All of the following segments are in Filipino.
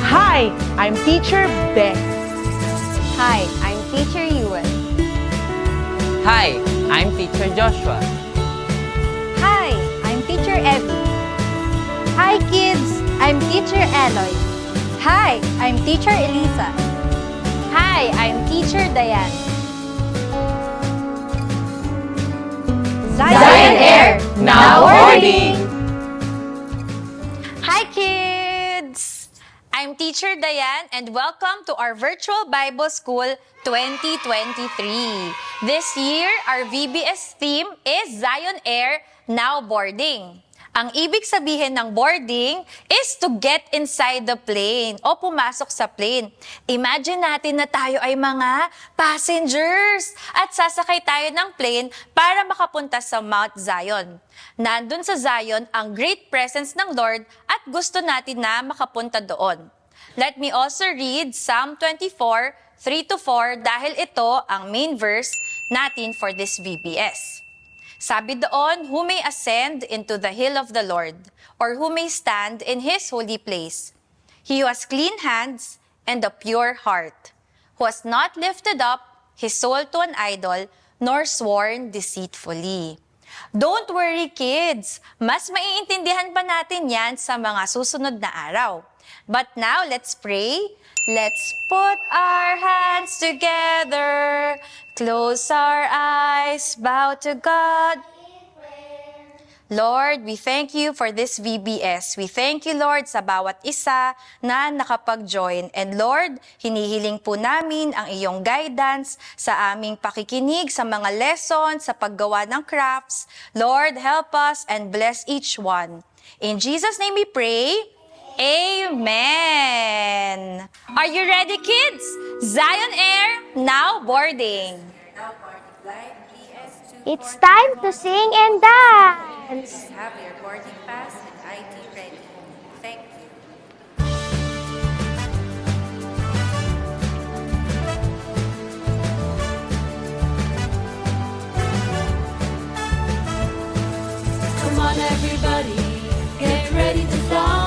Hi, I'm Teacher Beth. Hi, I'm Teacher Yuan. Hi, I'm Teacher Joshua. Hi, I'm Teacher Evie. Hi kids, I'm Teacher Eloy. Hi, I'm Teacher Elisa. Hi, I'm Teacher Diane. Zion Air, now boarding! Hi kids! I'm Teacher Diane and welcome to our Virtual Bible School 2023. This year, our VBS theme is Zion Air, now boarding. Ang ibig sabihin ng boarding is to get inside the plane o pumasok sa plane. Imagine natin na tayo ay mga passengers at sasakay tayo ng plane para makapunta sa Mount Zion. Nandun sa Zion ang great presence ng Lord at gusto natin na makapunta doon. Let me also read Psalm 24, 3-4 dahil ito ang main verse natin for this VBS. Sabi doon, who may ascend into the hill of the Lord, or who may stand in His holy place? He who has clean hands and a pure heart, who has not lifted up his soul to an idol, nor sworn deceitfully. Don't worry kids, mas maiintindihan pa natin yan sa mga susunod na araw. But now, let's pray. Let's put our hands together, close our eyes, bow to God. Lord, we thank you for this VBS. We thank you, Lord, sa bawat isa na nakapag-join. And Lord, hinihiling po namin ang iyong guidance sa aming pakikinig sa mga lessons, sa paggawa ng crafts. Lord, help us and bless each one. In Jesus' name we pray. Amen! Are you ready, kids? Zion Air, now boarding. It's time to sing and dance. Have your boarding pass and ID ready. Thank you. Come on everybody, get ready to fly.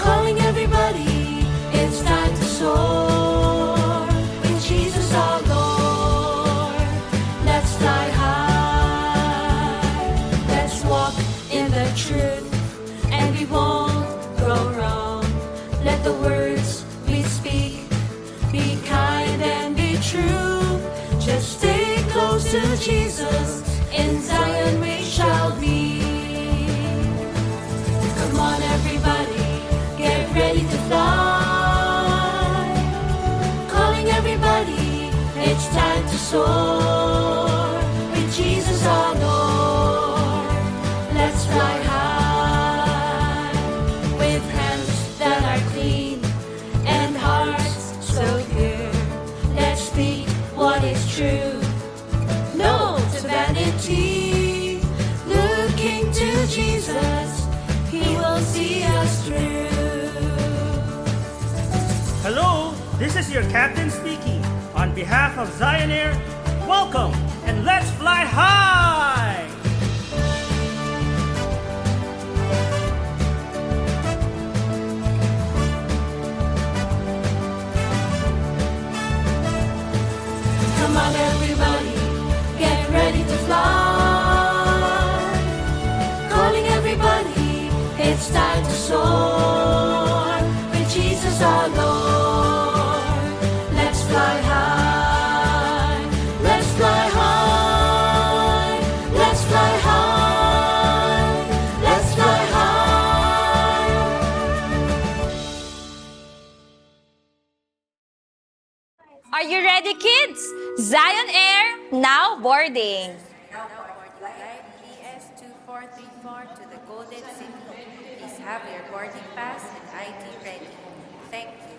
Calling everybody, it's time to soar. With Jesus our Lord, let's fly high. Let's walk in the truth, and we won't go wrong. Let the words we speak be kind and be true. Just stay close to Jesus. In Zion we shall be. Come on everybody, get ready to fly. Calling everybody, it's time to soar. With Jesus our Lord, let's fly high. With hands that are clean and hearts so pure, let's speak what is true. No to vanity, looking to Jesus, He will see us through. Hello, this is your captain speaking. On behalf of Zion Air, welcome and let's fly high! Come on everybody, get ready to fly. Calling everybody, it's time to soar. With Jesus our Lord, let's fly high. Let's fly high. Let's fly high. Let's fly high. Are you ready, kids? Zion Air, now boarding. Now board flight BS2434 to the Golden City. Please have your boarding pass and ID ready. Thank you.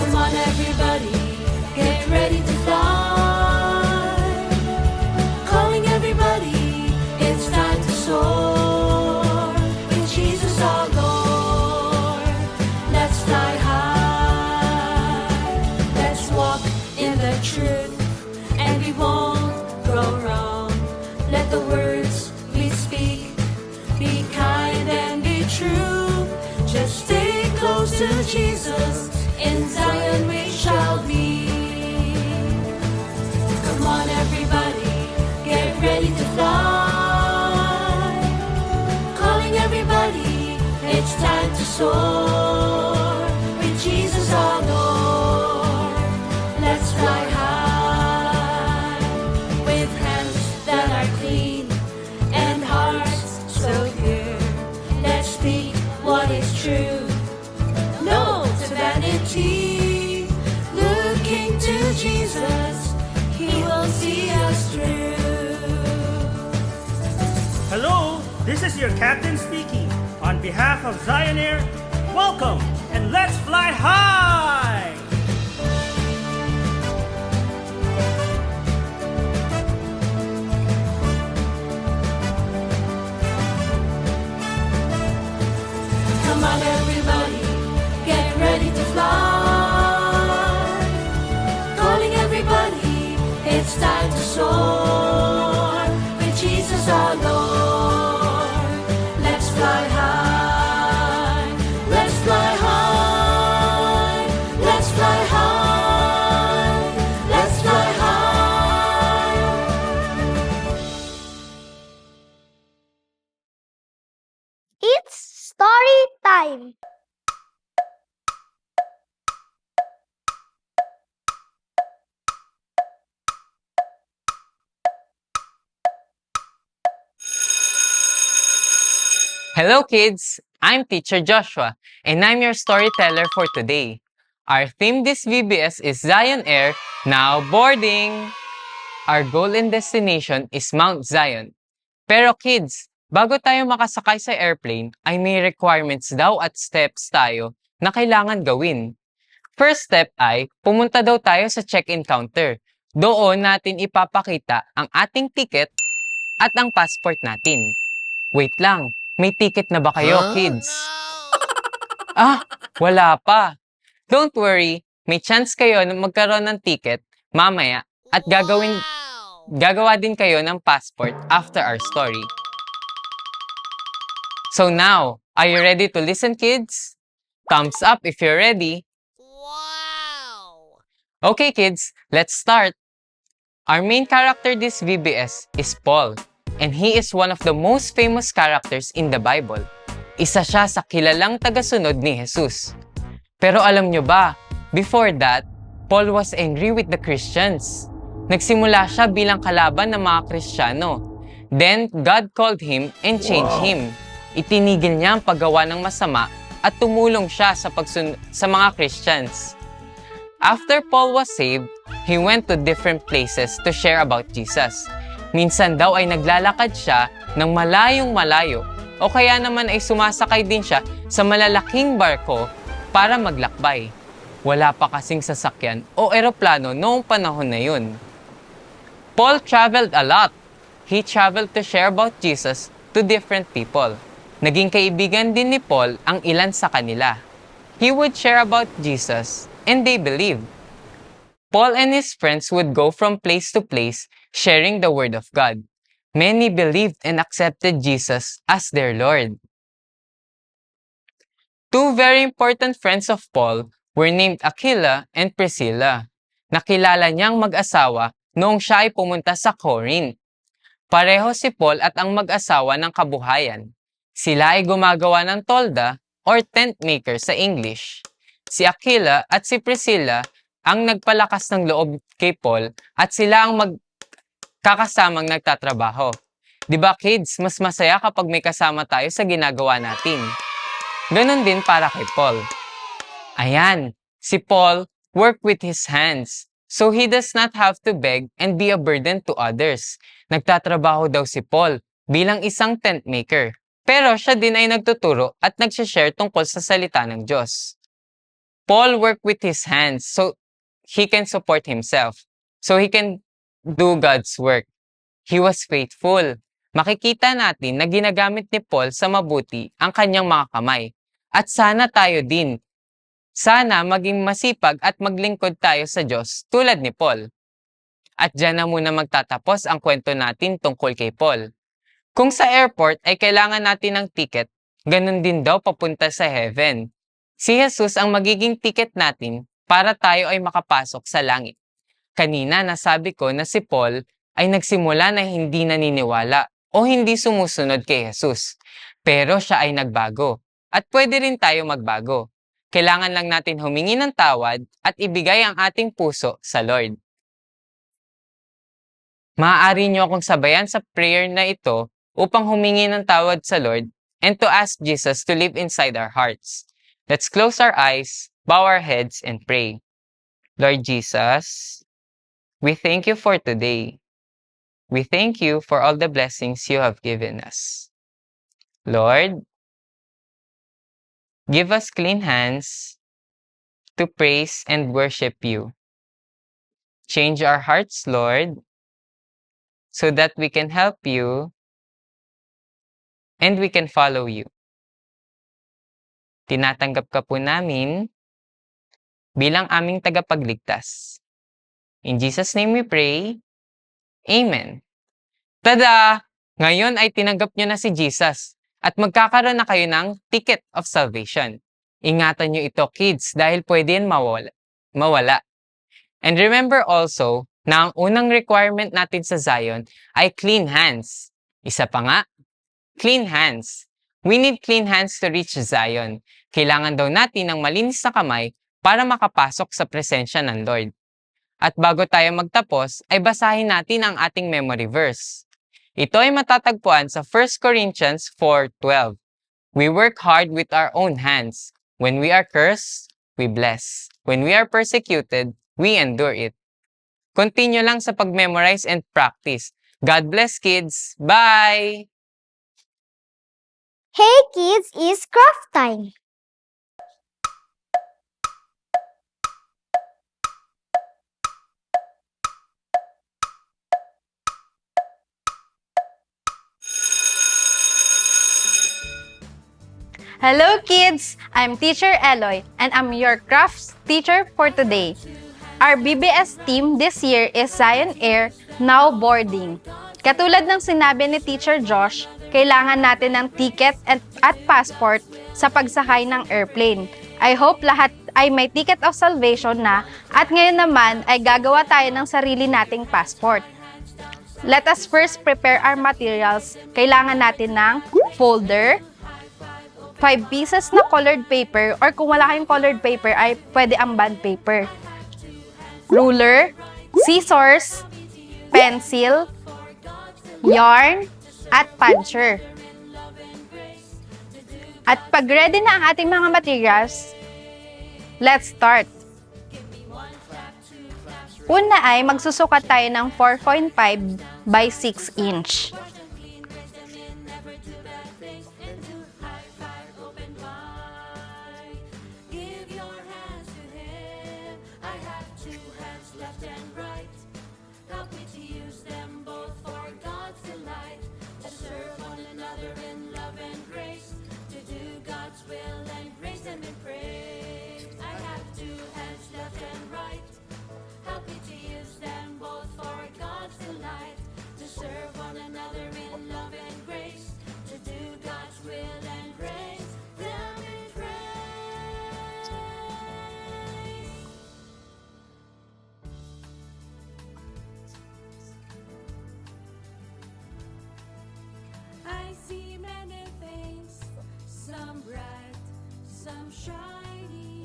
Come on everybody, get ready to fly. Calling everybody, it's time to soar. With Jesus the words we speak. Be kind and be true. Just stay close to Jesus. In Zion we shall be. Come on everybody, get ready to fly. Calling everybody, it's time to soar. With Jesus our Lord, let's fly high. With hands that are clean and hearts so pure, let's speak what is true. No to vanity, looking to Jesus, He will see us through. Hello, this is your captain speaking. On behalf of Zion Air, welcome and let's fly high! Come on everybody, get ready to fly. Calling everybody, it's time to soar. With Jesus our Lord, let's fly high. Let's fly high. Let's fly high. Let's fly high. It's story time. Hello kids! I'm Teacher Joshua, and I'm your storyteller for today. Our theme this VBS is Zion Air, now boarding! Our goal and destination is Mount Zion. Pero kids, bago tayo makasakay sa airplane, ay may requirements daw at steps tayo na kailangan gawin. First step ay, pumunta daw tayo sa check-in counter. Doon natin ipapakita ang ating ticket at ang passport natin. Wait lang, may ticket na ba kayo, kids? Ah, wala pa. Don't worry, may chance kayo na magkaroon ng ticket mamaya at gagawa din kayo ng passport after our story. So now, are you ready to listen, kids? Thumbs up if you're ready. Wow! Okay, kids, let's start. Our main character this VBS is Paul, and he is one of the most famous characters in the Bible. Isa siya sa kilalang tagasunod ni Jesus. Pero alam nyo ba, before that, Paul was angry with the Christians. Nagsimula siya bilang kalaban ng mga Kristiyano. Then, God called him and changed him. Itinigil niya ang paggawa ng masama at tumulong siya sa mga Christians. After Paul was saved, he went to different places to share about Jesus. Minsan daw ay naglalakad siya ng malayong-malayo o kaya naman ay sumasakay din siya sa malalaking barko para maglakbay. Wala pa kasing sasakyan o eroplano noong panahon na yun. Paul traveled a lot. He traveled to share about Jesus to different people. Naging kaibigan din ni Paul ang ilan sa kanila. He would share about Jesus and they believed. Paul and his friends would go from place to place sharing the word of God. Many believed and accepted Jesus as their Lord. Two very important friends of Paul were named Aquila and Priscilla. Nakilala niyang mag-asawa noong siya ay pumunta sa Corinth. Pareho si Paul at ang mag-asawa ng kabuhayan. Sila ay gumagawa ng tolda or tent maker sa English. Si Aquila at si Priscilla ang nagpalakas ng loob kay Paul at sila ang magkakasamang nagtatrabaho. Diba kids, mas masaya kapag may kasama tayo sa ginagawa natin. Ganon din para kay Paul. Ayan, si Paul worked with his hands, so he does not have to beg and be a burden to others. Nagtatrabaho daw si Paul bilang isang tent maker. Pero siya din ay nagtuturo at nagsishare tungkol sa salita ng Diyos. Paul worked with his hands so he can support himself. So he can do God's work. He was faithful. Makikita natin na ginagamit ni Paul sa mabuti ang kanyang mga kamay. At sana tayo din. Sana maging masipag at maglingkod tayo sa Diyos tulad ni Paul. At dyan na muna magtatapos ang kwento natin tungkol kay Paul. Kung sa airport ay kailangan natin ng ticket, ganun din daw papunta sa heaven. Si Jesus ang magiging ticket natin para tayo ay makapasok sa langit. Kanina nasabi ko na si Paul ay nagsimula na hindi naniniwala o hindi sumusunod kay Jesus. Pero siya ay nagbago. At pwede rin tayo magbago. Kailangan lang natin humingi ng tawad at ibigay ang ating puso sa Lord. Maaari niyo akong sabayan sa prayer na ito upang humingi ng tawad sa Lord and to ask Jesus to live inside our hearts. Let's close our eyes, bow our heads, and pray. Lord Jesus, we thank you for today. We thank you for all the blessings you have given us. Lord, give us clean hands to praise and worship you. Change our hearts, Lord, so that we can help you and we can follow you. Tinatanggap ka po namin bilang aming tagapagligtas. In Jesus' name we pray. Amen. Tada! Ngayon ay tinanggap nyo na si Jesus at magkakaroon na kayo ng ticket of salvation. Ingatan nyo ito, kids, dahil pwede yan mawala. And remember also na ang unang requirement natin sa Zion ay clean hands. Isa pa nga, clean hands. We need clean hands to reach Zion. Kailangan daw natin ng malinis na kamay para makapasok sa presensya ng Lord. At bago tayo magtapos, ay basahin natin ang ating memory verse. Ito ay matatagpuan sa 1 Corinthians 4:12. We work hard with our own hands. When we are cursed, we bless. When we are persecuted, we endure it. Continue lang sa pag-memorize and practice. God bless, kids. Bye! Hey kids, it's craft time. Hello kids! I'm Teacher Eloy and I'm your crafts teacher for today. Our BBS theme this year is Zion Air, Now Boarding. Katulad ng sinabi ni Teacher Josh, kailangan natin ng ticket at passport sa pagsakay ng airplane. I hope lahat ay may ticket of salvation na at ngayon naman ay gagawa tayo ng sarili nating passport. Let us first prepare our materials. Kailangan natin ng folder, 5 pieces na colored paper, or kung wala kayong colored paper ay pwede ang bond paper, ruler, scissors, pencil, yarn, at puncher. At pag ready na ang ating mga materials, let's start. Una ay magsusukat tayo ng 4.5 by 6 inch.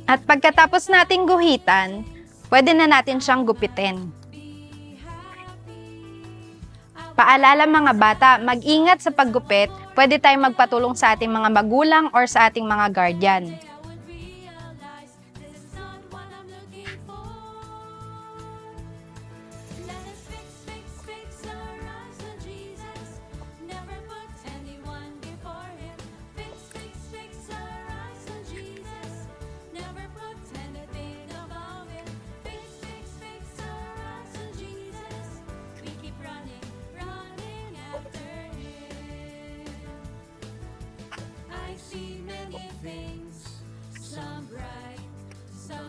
At pagkatapos nating guhitan, pwede na natin siyang gupitin. Paalala mga bata, mag-ingat sa paggupit, pwede tayong magpatulong sa ating mga magulang or sa ating mga guardian.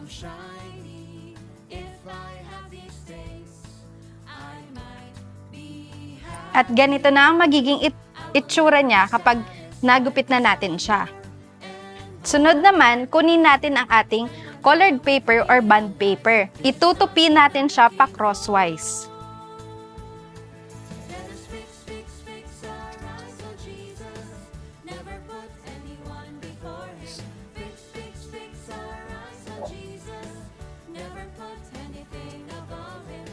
Shiny. If I have these things, At ganito na ang magiging itsura niya kapag nagupit na natin siya. Sunod naman, kunin natin ang ating colored paper or bond paper. Itutupi natin siya pa crosswise. Let us fix our eyes on Jesus. Never put anyone before him. Fix our eyes on Jesus. Never put anything above him.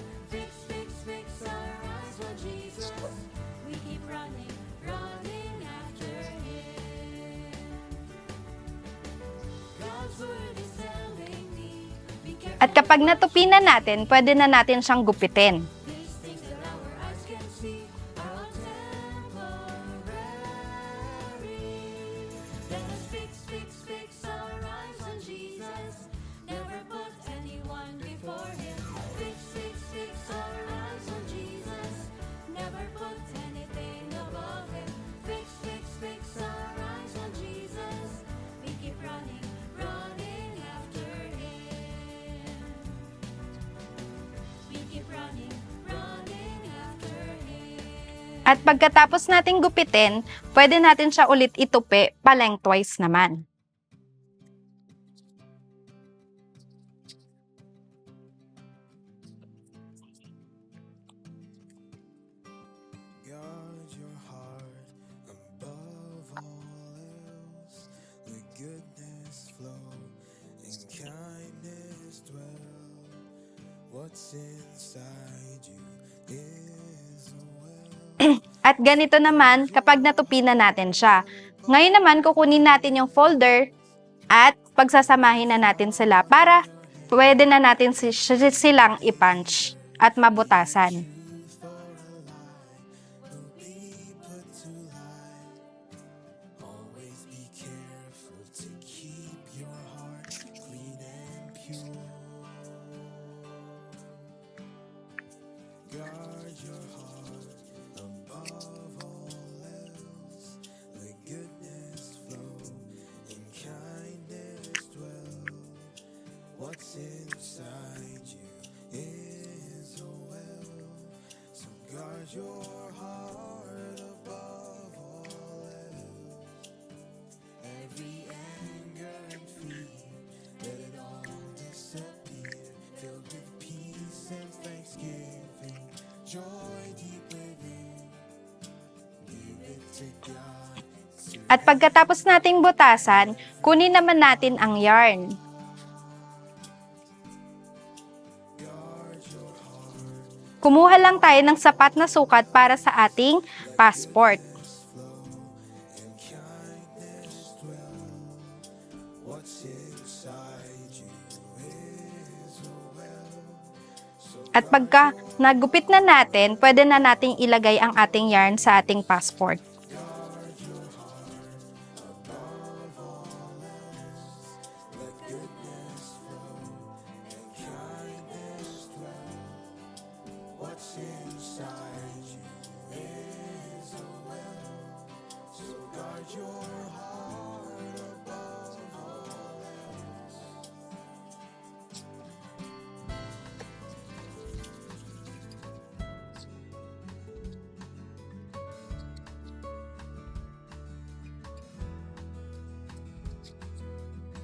Fix our eyes on Jesus. We keep running after him. God's word is telling me, be careful. At kapag natupi na natin, pwede na natin siyang gupitin. These things that our eyes can see are all temporary. Let us fix our eyes on Jesus. Never put anyone before him. Fix our eyes on Jesus. Never put anything above him. Fix our eyes on Jesus. We keep running after him. We keep running after him. At pagkatapos nating gupitin, pwede natin siya ulit itupi pa lengthwise naman. Guard your heart above all else. Let goodness flow and kindness dwell. What's inside you is a well. At ganito naman kapag natupi na natin siya. Ngayon naman kukunin natin yung folder at pagsasamahin na natin sila para pwede na natin silang i-punch at mabutasan. Always be careful to keep your heart clean and pure. Guard your heart above all else. Let goodness flow and kindness dwell. What's inside you is a well. So guard your heart above all else. Every anger and fear, let it all disappear. Filled with peace and thanksgiving, joy deep within. Give it to God. At pagkatapos nating butasan, kunin naman natin ang yarn. Kumuha lang tayo ng sapat na sukat para sa ating passport. At pagka nagupit na natin, pwede na nating ilagay ang ating yarn sa ating passport. What's inside you is a well. So guard your heart above all else.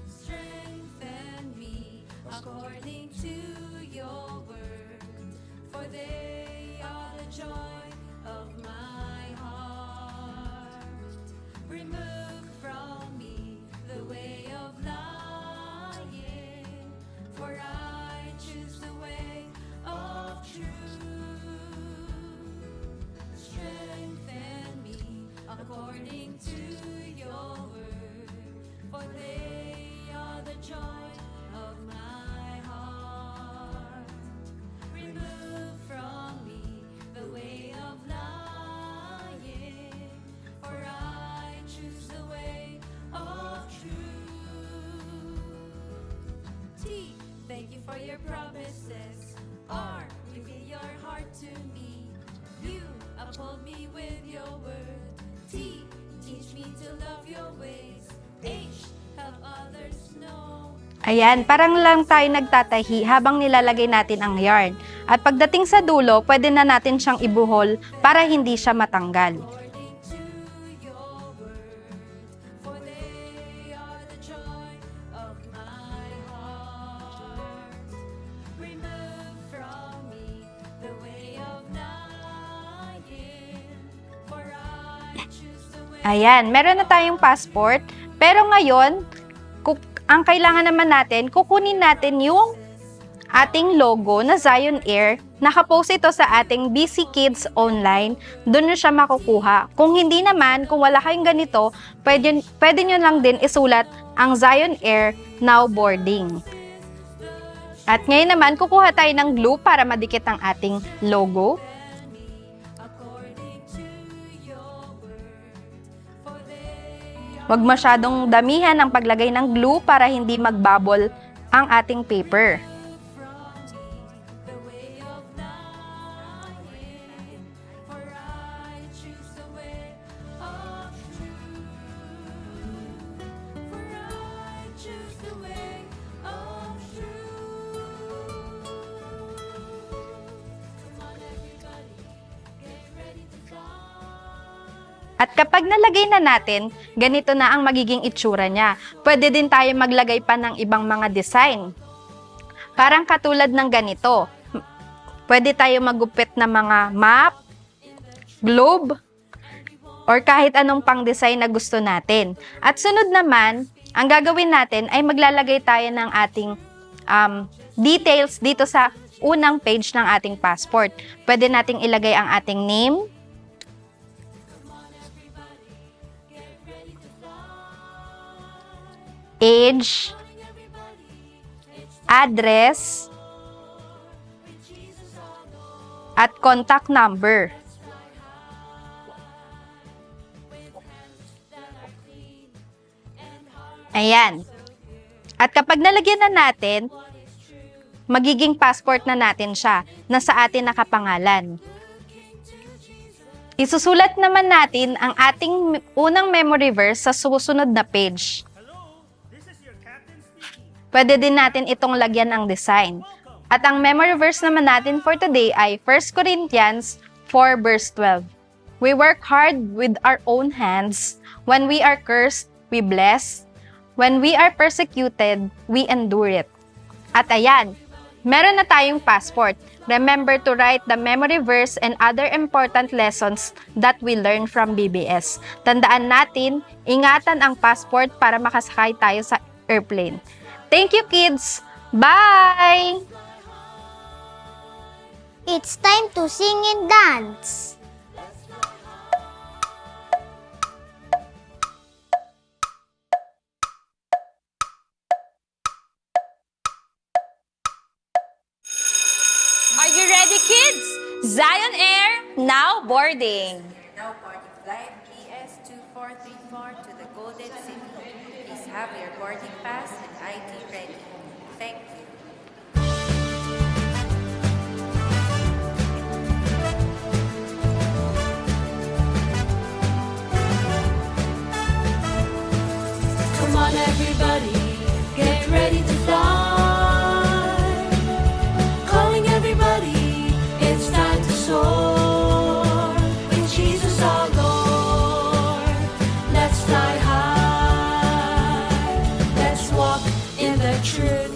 Strengthen me according to your word, for they are the joy of my heart. Remove from me the way of lying, for I choose the way of truth. Strengthen me according to your word, for they are the joy of my heart. Remove from me the way of lying, for I choose the way of truth. T, thank you for your promises. R, reveal your heart to me. U, uphold me with your word. T, teach me to love your ways. H, help others know Ayan, parang lang tayo nagtatahi habang nilalagay natin ang yarn. At pagdating sa dulo, pwede na natin siyang ibuhol para hindi siya matanggal. Ayan, meron na tayong passport. Pero ngayon, ang kailangan naman natin, kukunin natin yung ating logo na Zion Air. Nakapost ito sa ating BC Kids Online. Doon nyo siya makukuha. Kung hindi naman, kung wala kayong ganito, pwede nyo lang din isulat ang Zion Air Now Boarding. At ngayon naman, kukuha tayo ng glue para madikit ang ating logo. Huwag masyadong damihan ang paglagay ng glue para hindi magbubble ang ating paper. At kapag nalagay na natin, ganito na ang magiging itsura niya. Pwede din tayo maglagay pa ng ibang mga design. Parang katulad ng ganito. Pwede tayo magupit ng mga map, globe, or kahit anong pang-design na gusto natin. At sunod naman, ang gagawin natin ay maglalagay tayo ng ating details dito sa unang page ng ating passport. Pwede nating ilagay ang ating name, age, address, at contact number. Ayan. At kapag nalagyan na natin, magiging passport na natin siya na sa atin nakapangalan. Isusulat naman natin ang ating unang memory verse sa susunod na page. Pwede din natin itong lagyan ng design. At ang memory verse naman natin for today ay 1 Corinthians 4 verse 12. We work hard with our own hands. When we are cursed, we bless. When we are persecuted, we endure it. At ayan, meron na tayong passport. Remember to write the memory verse and other important lessons that we learn from BBS. Tandaan natin, ingatan ang passport para makasakay tayo sa airplane. Thank you, kids! Bye! It's time to sing and dance. Are you ready, kids? Zion Air, now boarding. Now boarding flight ES2434 to the Golden City. Please have your boarding pass and ID ready. Thank you. Come on, everybody, get ready to fly. Calling everybody, it's time to soar. With Jesus our Lord, let's fly high. Let's walk in the truth,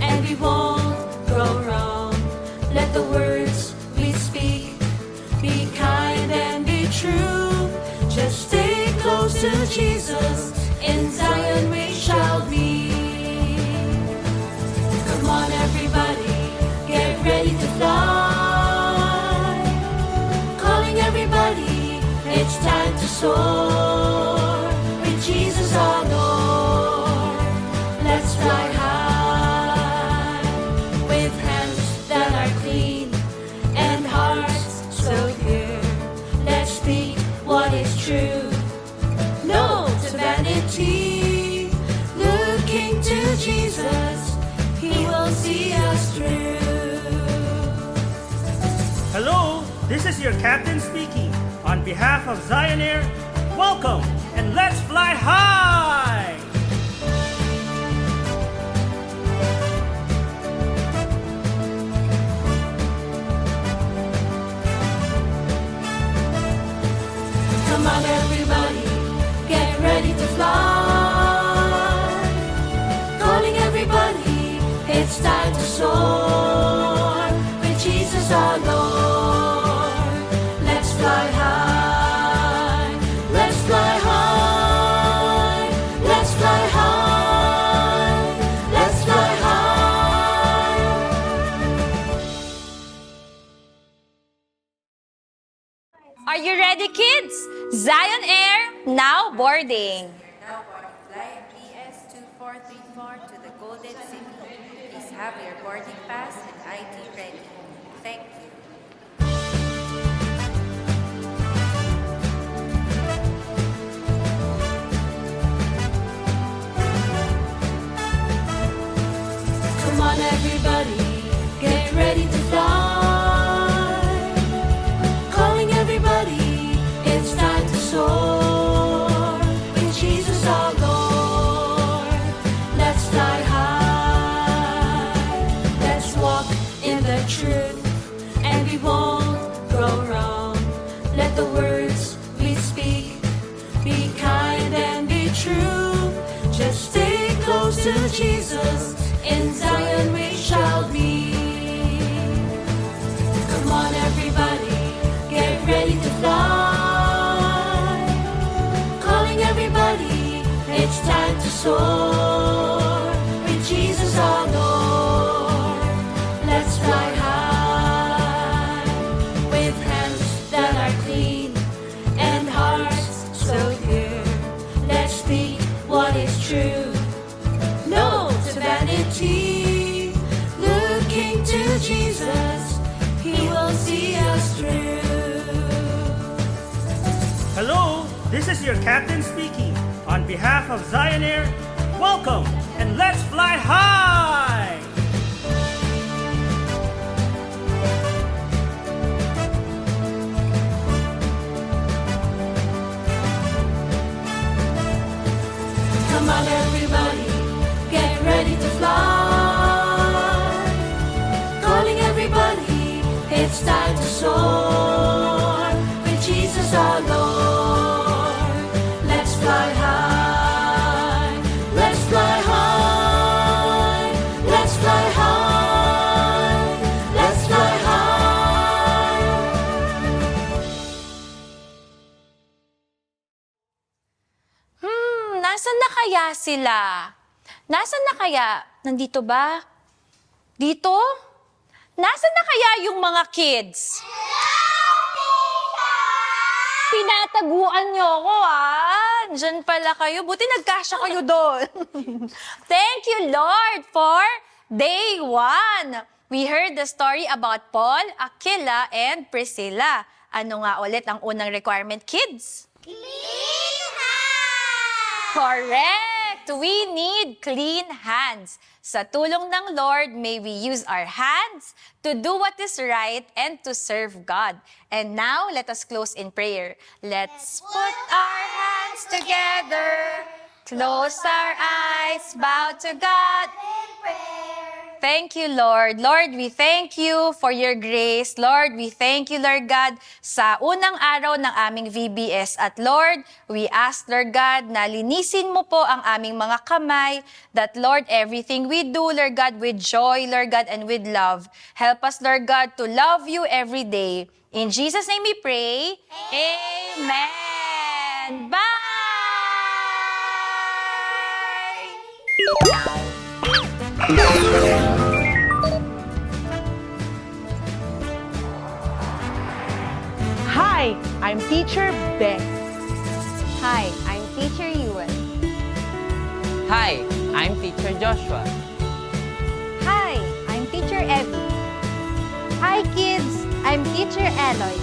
and we won't go wrong. Let the words we speak be kind and be true. Just stay close to Jesus. In Zion we shall be. Come on, everybody, get ready to fly. Calling everybody, it's time to soar. With Jesus our Lord, let's fly high. With hands that are clean and hearts so pure, let's speak what is true. No to vanity. Looking to Jesus, He will see us through. Hello, this is your captain speaking. On behalf of Zion Air, welcome and let's fly high! Come on, everybody, get ready to fly. Calling everybody, it's time to soar with Jesus our Lord. Let's fly high, let's fly high, let's fly high, let's fly high. Are you ready, kids? Zion Air, now boarding. Now boarding flight BS2434 to the Golden City. Please have your boarding pass and ID ready. Thank you. Come on, everybody, get ready to fly. Calling everybody, it's time to soar with Jesus our Lord. Let's fly high, let's walk in the truth, and we won't go wrong. Let the words we speak be kind and be true. Just stay close to Jesus. In Zion we shall be. Come on, everybody, get ready to fly. Calling everybody, it's time to soar with Jesus our Lord. Let's fly high with hands that are clean and hearts so pure. Let's speak what is true. No to vanity. Looking to Jesus, He will see us through. Hello, this is your captain speaking. On behalf of Zion Air, welcome and let's fly high! Come on, everybody, get ready to fly. Calling everybody, it's time to soar with Jesus our Lord. Let's fly high, let's fly high, let's fly high, let's fly high. Nasaan na kaya sila? Nasaan na kaya? Nandito ba? Dito? Nasaan na kaya yung mga kids? Pinataguan niyo ako, ah. Diyan pala kayo. Buti nagkasya kayo doon. Thank you, Lord, for day 1. We heard the story about Paul, Aquila, and Priscilla. Ano nga ulit ang unang requirement, kids? Correct! We need clean hands. Sa tulong ng Lord, may we use our hands to do what is right and to serve God. And now, let us close in prayer. Let's put our hands together, close our eyes, bow to God. Thank you, Lord. Lord, we thank you for your grace. Lord, we thank you, Lord God, sa unang araw ng aming VBS. At Lord, we ask, Lord God, na linisin mo po ang aming mga kamay. That, Lord, everything we do, Lord God, with joy, Lord God, and with love. Help us, Lord God, to love you every day. In Jesus' name we pray. Amen. Bye! Hi, I'm Teacher Beth. Hi, I'm Teacher Yuan. Hi, I'm Teacher Joshua. Hi, I'm Teacher Evie. Hi, kids. I'm Teacher Eloy.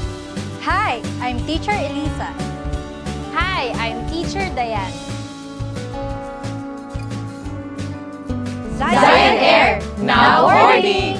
Hi, I'm Teacher Elisa. Hi, I'm Teacher Dayan. Zion Air, now boarding!